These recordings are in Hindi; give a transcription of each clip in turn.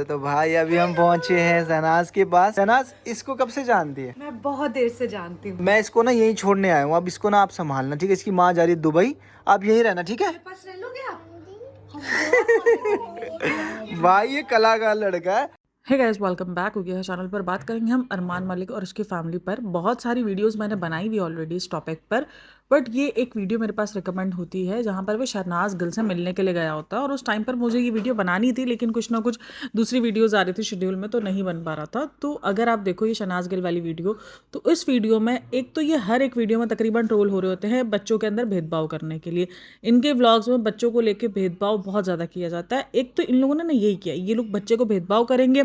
तो भाई अभी हम पहुंचे हैं शहनाज के पास। शहनाज इसको कब से जानती है? मैं बहुत देर से जानती हूँ। मैं इसको ना यहीं छोड़ने आया हूँ। अब इसको ना आप संभालना, ठीक है? इसकी माँ जा रही है दुबई, आप यहीं रहना, ठीक है? मेरे पास रह लोगे आप? हम बहुत मजे करेंगे। भाई ये कलाकार लड़का है। हे गाइस, वेलकम बैक हो गया है चैनल पर। बात करेंगे हम अरमान मलिक और उसकी फैमिली पर। बहुत सारी वीडियोस मैंने बनाई हुई ऑलरेडी इस टॉपिक पर, बट ये एक वीडियो मेरे पास रिकमेंड होती है जहाँ पर वो शहनाज गिल से मिलने के लिए गया होता है। और उस टाइम पर मुझे ये वीडियो बनानी थी, लेकिन कुछ ना कुछ दूसरी वीडियोज़ आ रही थी शेड्यूल में, तो नहीं बन पा रहा था। तो अगर आप देखो ये शहनाज गिल वाली वीडियो, तो इस वीडियो में एक तो ये हर एक वीडियो में तकरीबन ट्रोल हो रहे होते हैं बच्चों के अंदर भेदभाव करने के लिए। इनके व्लॉग्स में बच्चों को लेकर भेदभाव बहुत ज़्यादा किया जाता है। एक तो इन लोगों ने ना यही किया, ये लोग बच्चे को भेदभाव करेंगे,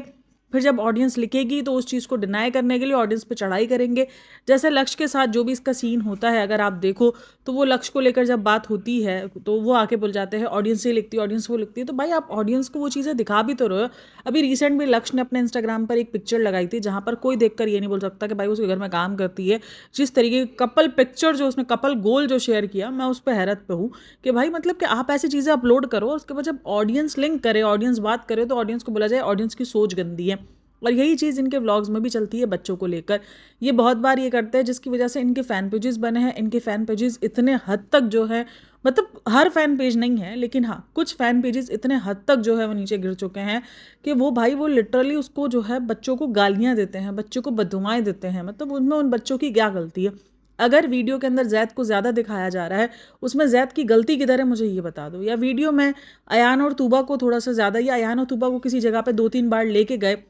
फिर जब ऑडियंस लिखेगी तो उस चीज़ को डिनाई करने के लिए ऑडियंस पे चढ़ाई करेंगे। जैसे लक्ष्य के साथ जो भी इसका सीन होता है, अगर आप देखो तो वो लक्ष्य को लेकर जब बात होती है तो वो आके बोल जाते हैं ऑडियंस ये लिखती है, ऑडियंस वो लिखती है। तो भाई आप ऑडियंस को वो चीज़ें दिखा भी तो रहे हो। अभी रिसेंट में लक्ष्य ने अपने इंस्टाग्राम पर एक पिक्चर लगाई थी जहाँ पर कोई देखकर ये नहीं बोल सकता कि भाई उसके घर में काम करती है। जिस तरीके की कपल पिक्चर जो उसने कपल गोल जो शेयर किया, मैं उस पर हैरत पे हूँ कि भाई मतलब कि आप ऐसी चीज़ें अपलोड करो, उसके बाद जब ऑडियंस लिंक करे, ऑडियंस बात करे, तो ऑडियंस को बोला जाए ऑडियंस की सोच गंदी है। और यही चीज़ इनके व्लॉग्स में भी चलती है बच्चों को लेकर। ये बहुत बार ये करते हैं, जिसकी वजह से इनके फ़ैन पेजेस बने हैं। इनके फ़ैन पेजेस इतने हद तक जो है, मतलब हर फ़ैन पेज नहीं है, लेकिन हाँ कुछ फ़ैन पेजेस इतने हद तक जो है वो नीचे गिर चुके हैं कि वो भाई वो लिटरली उसको जो है बच्चों को गालियाँ देते हैं, बच्चों को बददुआएं देते हैं। मतलब उनमें उन बच्चों की क्या गलती है? अगर वीडियो के अंदर जैद को ज़्यादा दिखाया जा रहा है, उसमें जैद की गलती किधर है मुझे ये बता दो। या वीडियो में अयान और तूबा को थोड़ा सा ज़्यादा, या अयान और तूबा को किसी जगह पे 2-3 बार लेके गए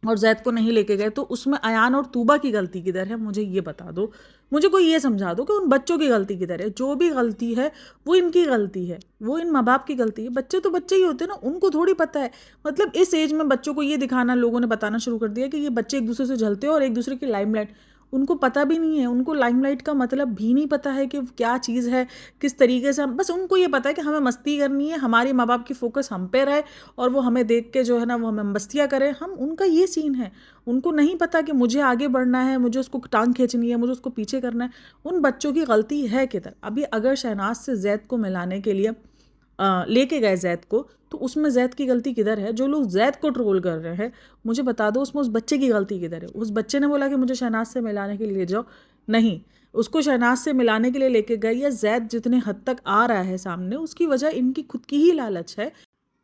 और जैद को नहीं लेके गए, तो उसमें अयान और तूबा की गलती किधर है मुझे ये बता दो। मुझे कोई ये समझा दो कि उन बच्चों की गलती किधर है। जो भी गलती है वो इनकी गलती है, वो इन माँ बाप की गलती है। बच्चे तो बच्चे ही होते हैं ना, उनको थोड़ी पता है। मतलब इस एज में बच्चों को ये दिखाना, लोगों ने बताना शुरू कर दिया कि ये बच्चे एक दूसरे से जलते हैं और एक दूसरे की लाइमलाइट। उनको पता भी नहीं है, उनको लाइमलाइट का मतलब भी नहीं पता है कि क्या चीज़ है, किस तरीके से हम, बस उनको ये पता है कि हमें मस्ती करनी है, हमारे माँ बाप की फोकस हम पे रहे और वो हमें देख के जो है ना वो हमें मस्तियाँ करें। हम, उनका ये सीन है। उनको नहीं पता कि मुझे आगे बढ़ना है, मुझे उसको टांग खींचनी है, मुझे उसको पीछे करना है। उन बच्चों की गलती है किधर? अभी अगर शहनाज से जैद को मिलाने के लिए लेके गए जैद को, तो उसमें जैद की गलती किधर है? जो लोग जैद को ट्रोल कर रहे हैं, मुझे बता दो उसमें उस बच्चे की गलती किधर है? उस बच्चे ने बोला कि मुझे शहनाज से मिलाने के लिए ले जाओ? नहीं, उसको शहनाज से मिलाने के लिए लेके गए, या जैद जितने हद तक आ रहा है सामने, उसकी वजह इनकी खुद की ही लालच है।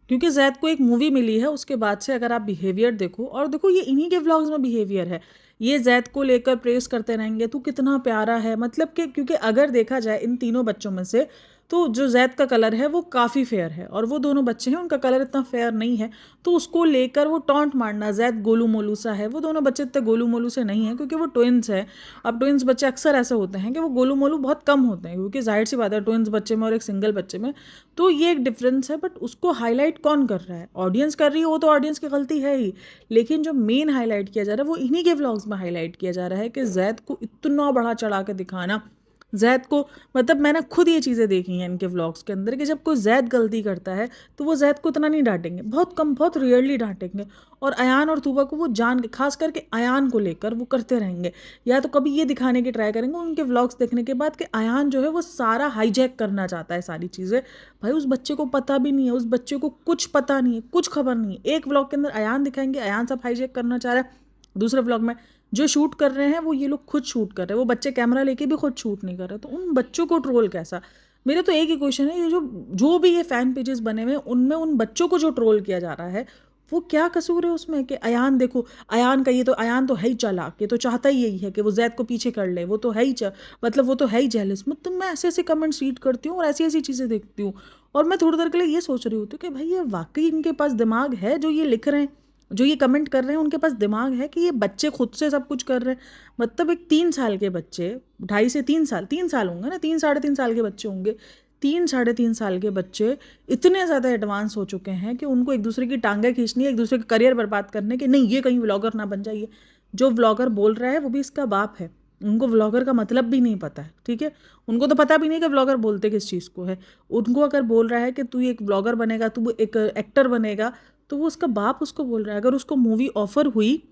क्योंकि जैद को एक मूवी मिली है, उसके बाद से अगर आप बिहेवियर देखो, और देखो ये इन्हीं के व्लॉग्स में बिहेवियर है, ये जैद को लेकर प्रेस करते रहेंगे, तू कितना प्यारा है। मतलब कि क्योंकि अगर देखा जाए इन तीनों बच्चों में से, तो जो जैद का कलर है वो काफ़ी फेयर है और वो दोनों बच्चे हैं उनका कलर इतना फेयर नहीं है। तो उसको लेकर वो टॉन्ट मारना, जैद गोलू मोलू सा है, वो दोनों बच्चे इतने गोलू मोलू से नहीं है क्योंकि वो ट्विंस है। अब ट्विंस बच्चे अक्सर ऐसे होते हैं कि वो गोलू मोलू बहुत कम होते हैं, क्योंकि जाहिर सी बात है ट्विंस बच्चे में और एक सिंगल बच्चे में, तो ये एक डिफरेंस है। बट उसको हाईलाइट कौन कर रहा है? ऑडियंस कर रही है, वो तो ऑडियंस की गलती है ही। लेकिन जो मेन हाईलाइट किया जा रहा है वो इन्हीं के व्लॉग्स में हाईलाइट किया जा रहा है कि जैद को इतना बड़ा चढ़ा के दिखाना। जैद को, मतलब मैंने खुद ये चीज़ें देखी हैं इनके व्लॉग्स के अंदर कि जब कोई जैद गलती करता है तो वो जैद को इतना नहीं डांटेंगे, बहुत कम, बहुत रेयरली डांटेंगे। और अयान और तूबा को वो जान के, खास करके अयान को लेकर वो करते रहेंगे। या तो कभी ये दिखाने की ट्राई करेंगे उनके व्लॉग्स देखने के बाद कि अयान जो है वो सारा हाईजैक करना चाहता है सारी चीज़ें। भाई उस बच्चे को पता भी नहीं है, उस बच्चे को कुछ पता नहीं है, कुछ खबर नहीं है। एक व्लॉग के अंदर अयान दिखाएंगे, अयान सब हाईजैक करना चाह रहा है। दूसरे व्लॉग में जो शूट कर रहे हैं वो ये लोग खुद शूट कर रहे हैं, वो बच्चे कैमरा लेके भी खुद शूट नहीं कर रहे। तो उन बच्चों को ट्रोल कैसा? मेरा तो एक ही क्वेश्चन है, ये जो भी ये फैन पेजेस बने हुए हैं उनमें उन बच्चों को जो ट्रोल किया जा रहा है वो क्या कसूर है उसमें? कि अयान देखो, अयान का ये तो, अयान तो है ही चालाक, ये तो चाहता ही यही है कि वो जैद को पीछे कर ले, वो तो है ही मतलब वो तो है ही जेलस। मतलब मैं ऐसे ऐसे कमेंट्स रीड करती हूँ और ऐसी ऐसी चीज़ें देखती हूँ और मैं थोड़ी देर के लिए ये सोच रही होती हूँ कि भाई ये वाकई इनके पास दिमाग है? जो ये लिख रहे हैं, जो ये कमेंट कर रहे हैं, उनके पास दिमाग है कि ये बच्चे खुद से सब कुछ कर रहे हैं? मतलब एक 3 साल के बच्चे, 2.5 से 3 साल होंगे ना, 3-3.5 साल के बच्चे होंगे, 3-3.5 साल के बच्चे इतने ज़्यादा एडवांस हो चुके हैं कि उनको एक दूसरे की टांगें खींचनी है, एक दूसरे का करियर बर्बाद करने के, नहीं ये कहीं व्लॉगर ना बन जाइए। जो व्लॉगर बोल रहा है वो भी इसका बाप है, उनको व्लॉगर का मतलब भी नहीं पता है, ठीक है? उनको तो पता भी नहीं कि व्लॉगर बोलते किस चीज़ को है। उनको अगर बोल रहा है कि तू एक व्लॉगर बनेगा, तू एक एक्टर बनेगा, तो वो उसका बाप उसको बोल रहा है। अगर उसको मूवी ऑफर हुई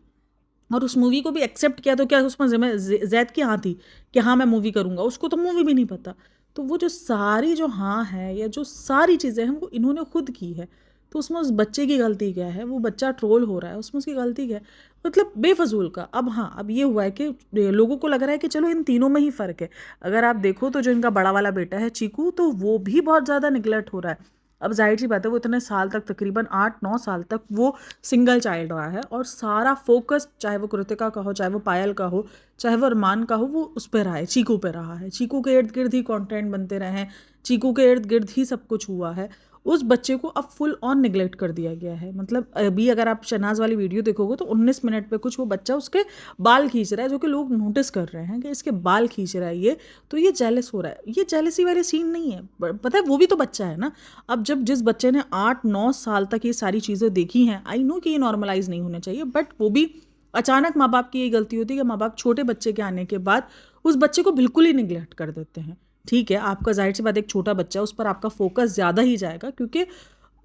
और उस मूवी को भी एक्सेप्ट किया, तो क्या उसमें जैद की हाँ थी कि हाँ मैं मूवी करूँगा? उसको तो मूवी भी नहीं पता। तो वो जो सारी जो हाँ है, या जो सारी चीज़ें हैं वो इन्होंने खुद की है। तो उसमें उस बच्चे की गलती क्या है? वो बच्चा ट्रोल हो रहा है, उसमें उसकी गलती क्या है? मतलब बेफजूल का। अब हाँ, अब ये हुआ है कि लोगों को लग रहा है कि चलो इन तीनों में ही फ़र्क है। अगर आप देखो तो जो इनका बड़ा वाला बेटा है चीकू, तो वो भी बहुत ज़्यादा निगलेक्ट हो रहा है। अब जाहिर सी बात है, वो इतने साल तक, तकरीबन 8-9 साल तक वो सिंगल चाइल्ड रहा है और सारा फोकस, चाहे वो कृतिका का हो, चाहे वो पायल का हो, चाहे वो अरमान का हो, वो उस पर रहा है, चीकू पे रहा है। चीकू के इर्द गिर्द ही कंटेंट बनते रहे हैं, चीकू के इर्द गिर्द ही सब कुछ हुआ है। उस बच्चे को अब फुल ऑन निगलेक्ट कर दिया गया है। मतलब अभी अगर आप शहनाज वाली वीडियो देखोगे तो 19 मिनट पे कुछ वो बच्चा उसके बाल खींच रहा है, जो कि लोग नोटिस कर रहे हैं कि इसके बाल खींच रहा है ये, तो ये जेलस हो रहा है। ये जेलसी वाले सीन नहीं है, पता है वो भी तो बच्चा है ना। अब जब जिस बच्चे ने 8-9 साल तक ये सारी चीज़ें देखी हैं, आई नो कि ये नॉर्मलाइज नहीं होने चाहिए, बट वो भी अचानक माँ बाप की ये गलती होती है कि माँ बाप छोटे बच्चे के आने के बाद उस बच्चे को बिल्कुल ही निगलेक्ट कर देते हैं। ठीक है, आपका जाहिर सी बात एक छोटा बच्चा है, उस पर आपका फोकस ज़्यादा ही जाएगा, क्योंकि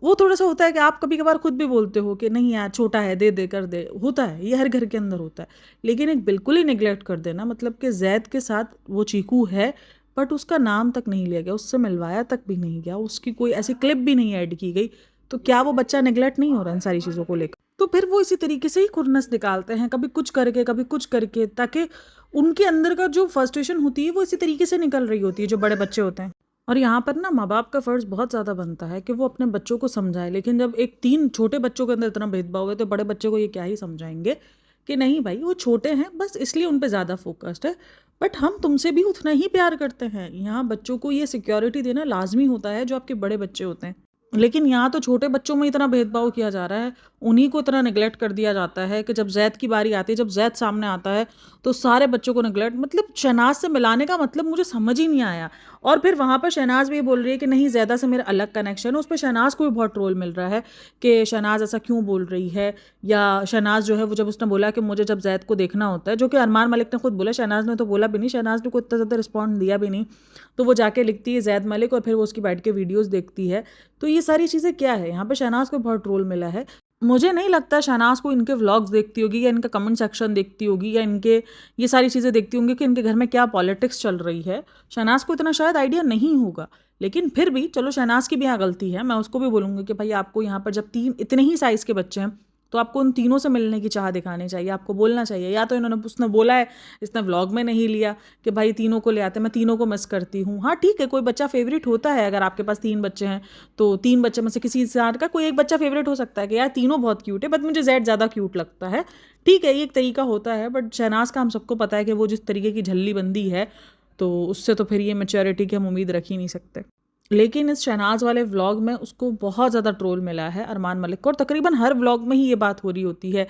वो थोड़ा-सा होता है कि आप कभी-कभार खुद भी बोलते हो कि नहीं यार छोटा है, दे दे, कर दे, होता है, ये हर घर के अंदर होता है। लेकिन एक बिल्कुल ही नेग्लेक्ट कर देना, मतलब कि ज़ैद के साथ वो चीकू है, बट उसका नाम तक नहीं लिया गया, उससे मिलवाया तक भी नहीं गया, उसकी कोई ऐसी क्लिप भी नहीं ऐड की गई, तो क्या वो बच्चा नेग्लेक्ट नहीं हो रहा इन सारी चीज़ों को लेकर? तो फिर वो इसी तरीके से ही खुन्नस निकालते हैं, कभी कुछ करके, ताकि उनके अंदर का जो फ्रस्ट्रेशन होती है वो इसी तरीके से निकल रही होती है, जो बड़े बच्चे होते हैं। और यहाँ पर ना माँ बाप का फ़र्ज़ बहुत ज़्यादा बनता है कि वो अपने बच्चों को समझाएं, लेकिन जब एक 3 छोटे बच्चों के अंदर इतना भेदभाव है, तो बड़े बच्चे को ये क्या ही समझाएंगे कि नहीं भाई वो छोटे हैं, बस इसलिए उन पे ज़्यादा फोकस्ड है, बट हम तुमसे भी उतना ही प्यार करते हैं। यहाँ बच्चों को ये सिक्योरिटी देना लाजमी होता है जो आपके बड़े बच्चे होते हैं। लेकिन यहाँ तो छोटे बच्चों में इतना भेदभाव किया जा रहा है, उन्हीं को इतना नेग्लेक्ट कर दिया जाता है कि जब ज़ैद की बारी आती है, जब ज़ैद सामने आता है, तो सारे बच्चों को नेग्लेक्ट, मतलब शहनाज से मिलाने का मतलब मुझे समझ ही नहीं आया। और फिर वहाँ पर शहनाज भी ये बोल रही है कि नहीं ज़ैदा से मेरा अलग कनेक्शन है, उस पर शहनाज को भी बहुत ट्रोल मिल रहा है कि शहनाज ऐसा क्यों बोल रही है, या शहनाज जो है वो जब उसने बोला कि मुझे जब ज़ैद को देखना होता है, जो कि अरमान मलिक ने खुद बोला, शहनाज ने तो बोला भी नहीं, शहनाज ने कोई इतना ज़्यादा रिस्पॉन्ड दिया भी नहीं, तो वो जाके लिखती है ज़ैद मलिक और फिर वो उसकी बैठ के वीडियोज़ देखती है। तो ये सारी चीज़ें क्या है, यहाँ पे शहनाज को बहुत ट्रोल मिला है। मुझे नहीं लगता शहनाज को इनके व्लॉग्स देखती होगी या इनका कमेंट सेक्शन देखती होगी या इनके ये सारी चीज़ें देखती होंगी कि इनके घर में क्या पॉलिटिक्स चल रही है। शहनाज को इतना शायद आइडिया नहीं होगा, लेकिन फिर भी चलो शहनाज की भी यहाँ गलती है, मैं उसको भी बोलूँगी कि भाई आपको यहाँ पर जब 3 इतने ही साइज़ के बच्चे हैं, तो आपको उन तीनों से मिलने की चाह दिखानी चाहिए, आपको बोलना चाहिए। या तो उसने बोला है, इसने व्लॉग में नहीं लिया कि भाई तीनों को ले आते, मैं तीनों को मिस करती हूँ। हाँ ठीक है, कोई बच्चा फेवरेट होता है, अगर आपके पास 3 बच्चे हैं तो 3 बच्चे में से किसी इंसान का कोई एक बच्चा फेवरेट हो सकता है कि यार तीनों बहुत क्यूट है, बट मुझे ज़ैड ज़्यादा क्यूट लगता है। ठीक है, ये एक तरीका होता है, बट शहनाज का हम सबको पता है कि वो जिस तरीके की झल्ली बंदी है, तो उससे तो फिर ये मैच्योरिटी की हम उम्मीद रख ही नहीं सकते। लेकिन इस शहनाज वाले व्लॉग में उसको बहुत ज़्यादा ट्रोल मिला है अरमान मलिक को, और तकरीबन हर व्लॉग में ही ये बात हो रही होती है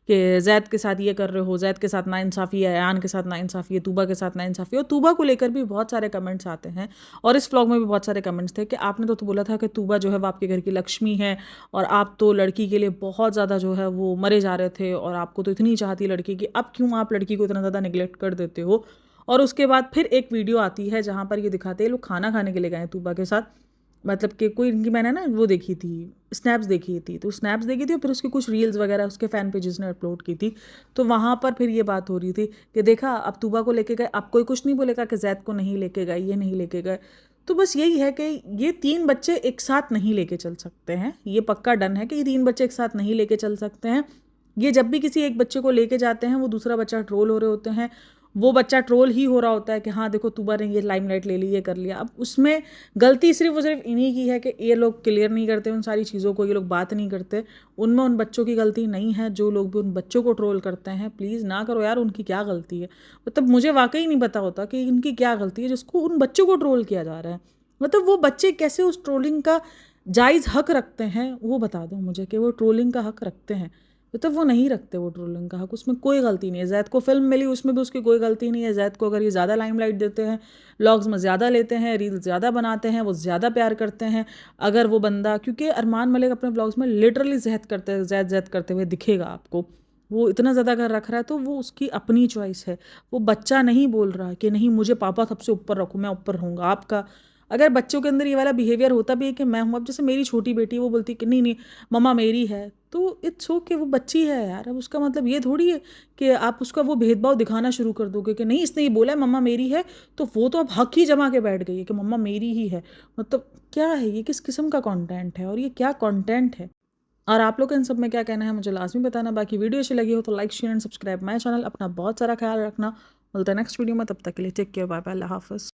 कि ज़ैद के साथ ये कर रहे हो, ज़ैद के साथ नाइंसाफ़ी है, अयान के साथ नाइंसाफ़ी है, तूबा के साथ नाइंसाफ़ी है। और तूबा को लेकर भी बहुत सारे कमेंट्स आते हैं, और इस व्लॉग में भी बहुत सारे कमेंट्स थे कि आपने तो बोला था कि तूबा जो है वो आपके घर की लक्ष्मी है, और आप तो लड़की के लिए बहुत ज़्यादा जो है वो मरे जा रहे थे, और आपको तो इतनी चाहती लड़की की, अब क्यों आप लड़की को इतना ज़्यादा निगलेक्ट कर देते हो। और उसके बाद फिर एक वीडियो आती है जहाँ पर ये दिखाते हैं लोग खाना खाने के लिए गए तूबा के साथ, मतलब कि कोई इनकी, मैंने ना वो देखी थी, स्नैप्स देखी थी, तो स्नैप्स देखी थी और फिर उसकी कुछ रील्स वगैरह उसके फ़ैन पेजेस ने अपलोड की थी, तो वहाँ पर फिर ये बात हो रही थी कि देखा अब तूबा को लेके गए, अब कोई कुछ नहीं बोलेगा कि ज़ैद को नहीं लेके गए, ये नहीं लेके गए। तो बस यही है कि ये 3 बच्चे एक साथ नहीं लेके चल सकते हैं, ये पक्का डन है कि ये 3 बच्चे एक साथ नहीं लेके चल सकते हैं। ये जब भी किसी एक बच्चे को लेके जाते हैं, वो दूसरा बच्चा ट्रोल हो रहे होते हैं, वो बच्चा ट्रोल ही हो रहा होता है कि हाँ देखो तूबा ने ये लाइमलाइट ले ली, ये कर लिया। अब उसमें गलती सिर्फ और सिर्फ इन्हीं की है कि ये लोग क्लियर नहीं करते उन सारी चीज़ों को, ये लोग बात नहीं करते, उनमें उन बच्चों की गलती नहीं है। जो लोग भी उन बच्चों को ट्रोल करते हैं, प्लीज़ ना करो यार, उनकी क्या गलती है। मतलब मुझे वाकई नहीं पता होता कि इनकी क्या गलती है जिसको उन बच्चों को ट्रोल किया जा रहा है। मतलब वो बच्चे कैसे उस ट्रोलिंग का जायज़ हक रखते हैं, वो बता दो मुझे कि वो ट्रोलिंग का हक रखते हैं। तो वो नहीं रखते वो ट्रोलिंग का हक, उसमें कोई गलती नहीं है। ज़ैद को फिल्म मिली, उसमें भी उसकी कोई गलती नहीं है। ज़ैद को अगर ये ज़्यादा लाइमलाइट देते हैं, व्लॉग्स में ज़्यादा लेते हैं, रील्स ज़्यादा बनाते हैं, वो ज़्यादा प्यार करते हैं, अगर वो बंदा, क्योंकि अरमान मलिक अपने व्लॉग्स में लिटरली ज़ैद करते हुए दिखेगा आपको, वो इतना ज़्यादा अगर रख रहा है तो वो उसकी अपनी चॉइस है। वो बच्चा नहीं बोल रहा है कि नहीं मुझे पापा सबसे ऊपर रखो, मैं ऊपर रहूँगा आपका। अगर बच्चों के अंदर ये वाला बिहेवियर होता भी है कि मैं हूँ, अब जैसे मेरी छोटी बेटी वो बोलती है कि नहीं नहीं मम्मा मेरी है, तो इट्स ओके, वो बच्ची है यार। अब उसका मतलब ये थोड़ी है कि आप उसका वो भेदभाव दिखाना शुरू कर दोगे कि नहीं इसने ये बोला है मम्मा मेरी है, तो वो तो अब हक ही जमा के बैठ गई है कि मम्मा मेरी ही है। मतलब क्या है ये, किस किस्म का कंटेंट है और ये क्या कंटेंट है? और आप लोग का इन सब में क्या कहना है मुझे लाजमी बताना। बाकी वीडियो अच्छी लगी हो तो like share and subscribe my channel. अपना बहुत सारा ख्याल रखना। मिलता है नेक्स्ट वीडियो में, तब तक के लिए टेक केयर, बाय बाय, अल्लाह हाफ़िज़।